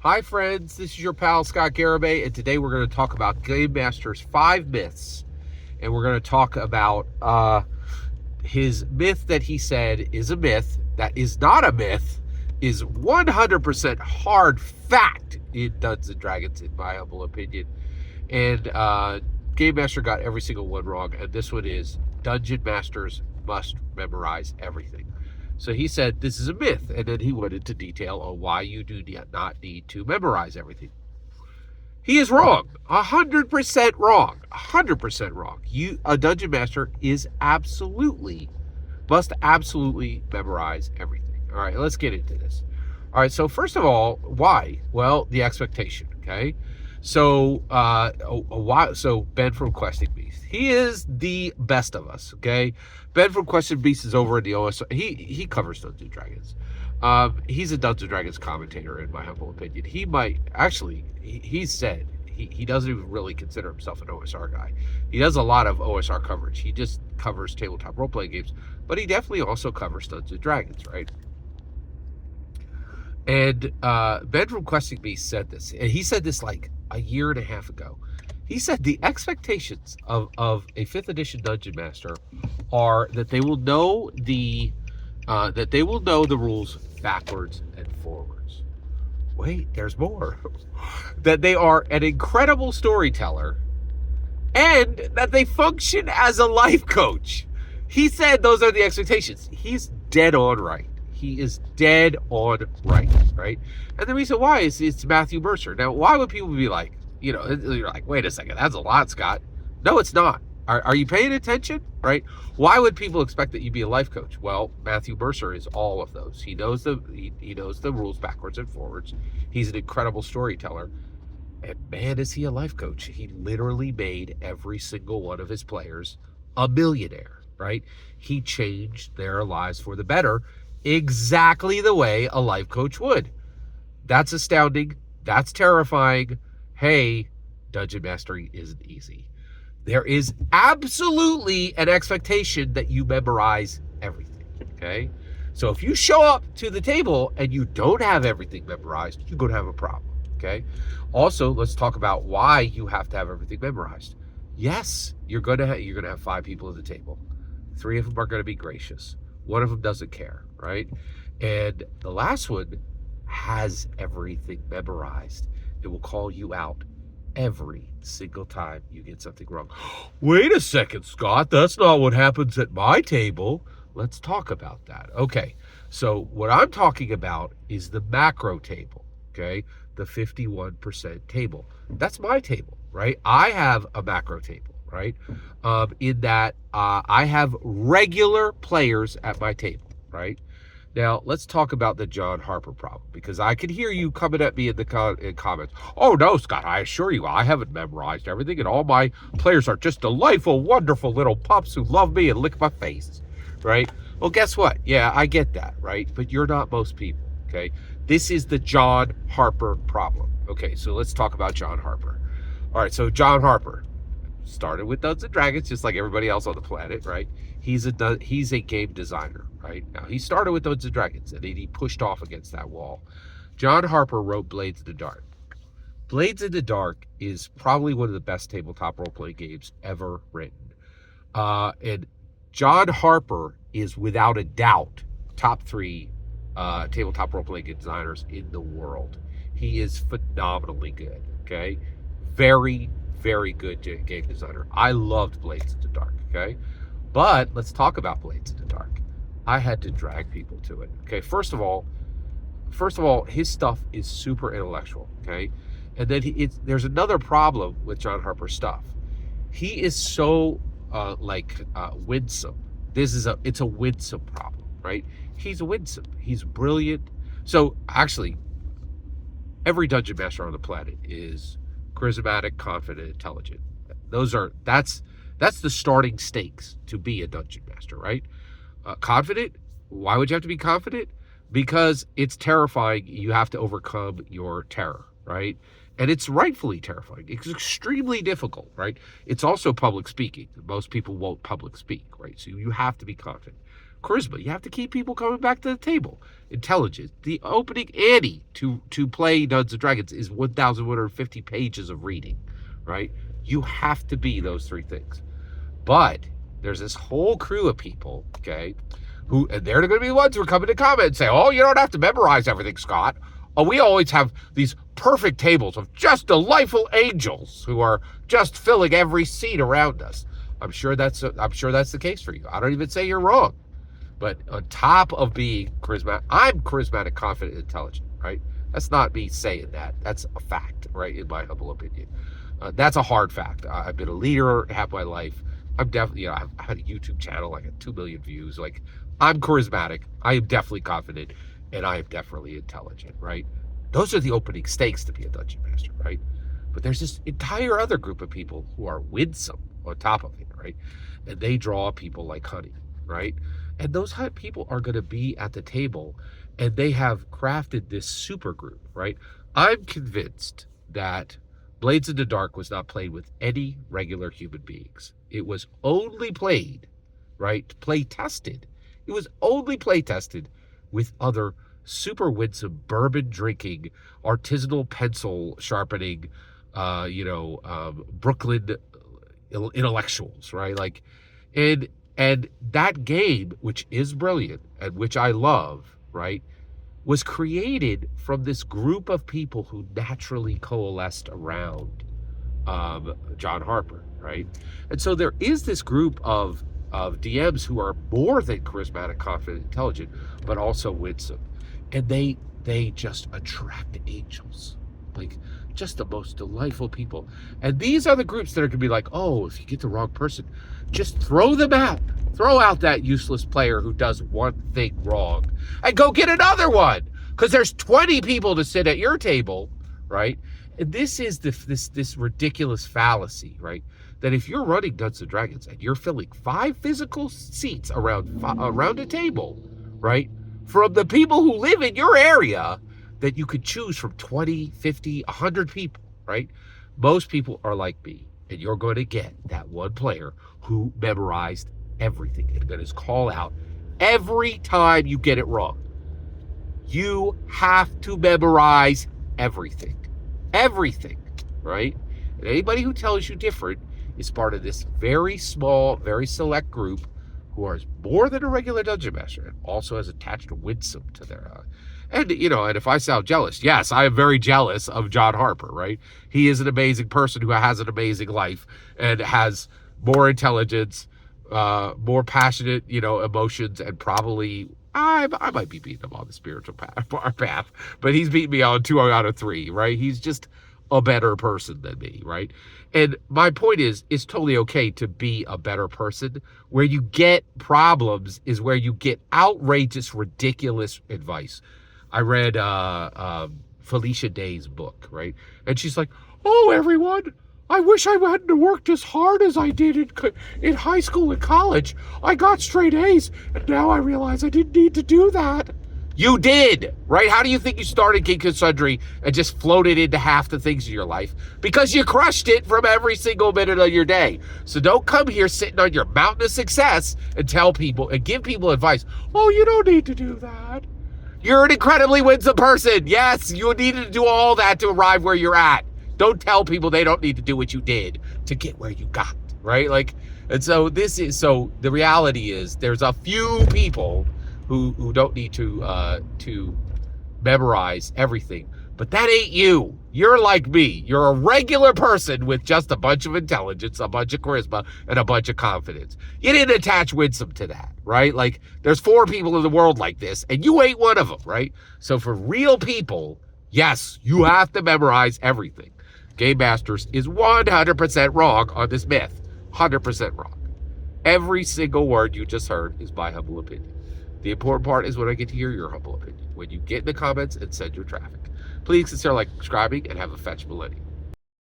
Hi friends, this is your pal Scott Garibay, and today we're going to talk about Gamemasters 5 myths. And we're going to talk about his myth that he said is a myth, that is not a myth, is 100% hard fact in Dungeons and Dragons, in my humble opinion. And Game Master got every single one wrong, and this one is Dungeon Masters must memorize everything. So he said this is a myth, and then he went into detail on why you do not need to memorize everything. He is wrong, 100% wrong, 100% wrong. A dungeon master must absolutely memorize everything. All right, let's get into this. All right, so first of all, why? Well, the expectation. Okay, so so Ben from Questing Beast, he is the best of us. Okay, Ben from Questing Beast is over in the OS. He covers Dungeons and Dragons. He's a Dungeons and Dragons commentator, in my humble opinion. He might actually. He said he doesn't even really consider himself an OSR guy. He does a lot of OSR coverage. He just covers tabletop role playing games, but he definitely also covers Dungeons and Dragons, right? And Ben from Questing Beast said this, and he said this like a year and a half ago. He said the expectations of a 5th edition Dungeon Master are that they will know the rules backwards and forwards. Wait, there's more. That they are an incredible storyteller and that they function as a life coach. He said those are the expectations. He's dead on right. He is dead on right? And the reason why is it's Matthew Mercer. Now, why would people be like, you're like, wait a second, that's a lot, Scott. No, it's not. Are you paying attention, right? Why would people expect that you be a life coach? Well, Matthew Mercer is all of those. He knows he knows the rules backwards and forwards. He's an incredible storyteller. And man, is he a life coach. He literally made every single one of his players a millionaire, right? He changed their lives for the better exactly the way a life coach would. That's astounding. That's terrifying. Hey, dungeon mastering isn't easy. There is absolutely an expectation that you memorize everything, okay? So if you show up to the table and you don't have everything memorized, you're going to have a problem, okay? Also, let's talk about why you have to have everything memorized. Yes, you're going to have 5 people at the table. 3 of them are going to be gracious. 1 of them doesn't care, right? And the last one has everything memorized. It will call you out every single time you get something wrong. Wait a second, Scott, that's not what happens at my table. Let's talk about that. Okay, so what I'm talking about is the macro table, okay? The 51% table. That's my table, right? I have a macro table, right? In that I have regular players at my table, right? Now, let's talk about the John Harper problem, because I can hear you coming at me in the comments. Oh, no, Scott, I assure you, I haven't memorized everything, and all my players are just delightful, wonderful little pups who love me and lick my face, right? Well, guess what? Yeah, I get that, right? But you're not most people, okay? This is the John Harper problem. Okay, so let's talk about John Harper. All right, so John Harper started with Dungeons and Dragons, just like everybody else on the planet, right? He's a game designer, right? Now, he started with Dungeons and Dragons, and he pushed off against that wall. John Harper wrote Blades in the Dark. Blades in the Dark is probably one of the best tabletop role-playing games ever written. And John Harper is, without a doubt, top 3 tabletop role-playing designers in the world. He is phenomenally good, okay? Very, very good game designer. I loved Blades in the Dark, okay? But let's talk about Blades in the Dark. I had to drag people to it, okay? First of all, his stuff is super intellectual, okay? And then there's another problem with John Harper's stuff. He is so winsome. It's a winsome problem, right? He's winsome. He's brilliant. So actually, every dungeon master on the planet is charismatic, confident, intelligent. That's the starting stakes to be a dungeon master, right? Confident. Why would you have to be confident? Because it's terrifying. You have to overcome your terror, right? And it's rightfully terrifying. It's extremely difficult, right? It's also public speaking. Most people won't public speak, right? So you have to be confident. Charisma, you have to keep people coming back to the table. Intelligence, the opening ante to play Dungeons and Dragons is 1,150 pages of reading, right? You have to be those three things. But there's this whole crew of people, okay, and they're going to be the ones who are coming to comment and say, oh, you don't have to memorize everything, Scott. Oh, we always have these perfect tables of just delightful angels who are just filling every seat around us. I'm sure that's the case for you. I don't even say you're wrong. But on top of being charismatic, I'm charismatic, confident, intelligent, right? That's not me saying that. That's a fact, right, in my humble opinion. That's a hard fact. I've been a leader half my life. I'm definitely, I've had a YouTube channel, like 2 million views. Like, I'm charismatic. I am definitely confident, and I am definitely intelligent, right? Those are the opening stakes to be a dungeon master, right? But there's this entire other group of people who are winsome on top of it, right? And they draw people like honey, right? And those people are going to be at the table, and they have crafted this super group, right? I'm convinced that Blades in the Dark was not played with any regular human beings. It was only played, right? Play tested. It was only play tested with other super winsome, bourbon drinking, artisanal pencil sharpening, Brooklyn intellectuals, right? Like, and that game, which is brilliant and which I love, right, was created from this group of people who naturally coalesced around John Harper, right? And so there is this group of DMs who are more than charismatic, confident, intelligent, but also winsome. And they just attract angels, like just the most delightful people. And these are the groups that are going to be like, oh, if you get the wrong person, just throw them out. Throw out that useless player who does one thing wrong and go get another one, because there's 20 people to sit at your table, right? And this is this ridiculous fallacy, right? That if you're running Dungeons and Dragons and you're filling 5 physical seats around a table, right, from the people who live in your area, that you could choose from 20, 50, 100 people, right? Most people are like me, and you're going to get that one player who memorized everything and going to call out every time you get it wrong. You have to memorize everything. Everything, right? And anybody who tells you different is part of this very small, very select group who are more than a regular dungeon master and also has attached a winsome to their and if I sound jealous, yes, I am very jealous of John Harper, right? He is an amazing person who has an amazing life and has more intelligence, more passionate, emotions, and probably I might be beating him on the spiritual path, but he's beating me on 2 out of 3, right? He's just a better person than me, right? And my point is, it's totally okay to be a better person. Where you get problems is where you get outrageous, ridiculous advice. I read Felicia Day's book, right? And she's like, oh, everyone, I wish I hadn't worked as hard as I did in high school and college. I got straight A's, and now I realize I didn't need to do that. You did, right? How do you think you started Geek and Sundry and just floated into half the things in your life? Because you crushed it from every single minute of your day. So don't come here sitting on your mountain of success and tell people and give people advice. Oh, you don't need to do that. You're an incredibly winsome person. Yes, you needed to do all that to arrive where you're at. Don't tell people they don't need to do what you did to get where you got, right? And so the reality is there's a few people who don't need to memorize everything. But that ain't you. You're like me. You're a regular person with just a bunch of intelligence, a bunch of charisma, and a bunch of confidence. You didn't attach winsome to that, right? Like, there's 4 people in the world like this, and you ain't one of them, right? So for real people, yes, you have to memorize everything. Gamemasters is 100% wrong on this myth. 100% wrong. Every single word you just heard is my humble opinion. The important part is when I get to hear your humble opinion, when you get in the comments and send your traffic. Please consider subscribing and have a fetch millennium.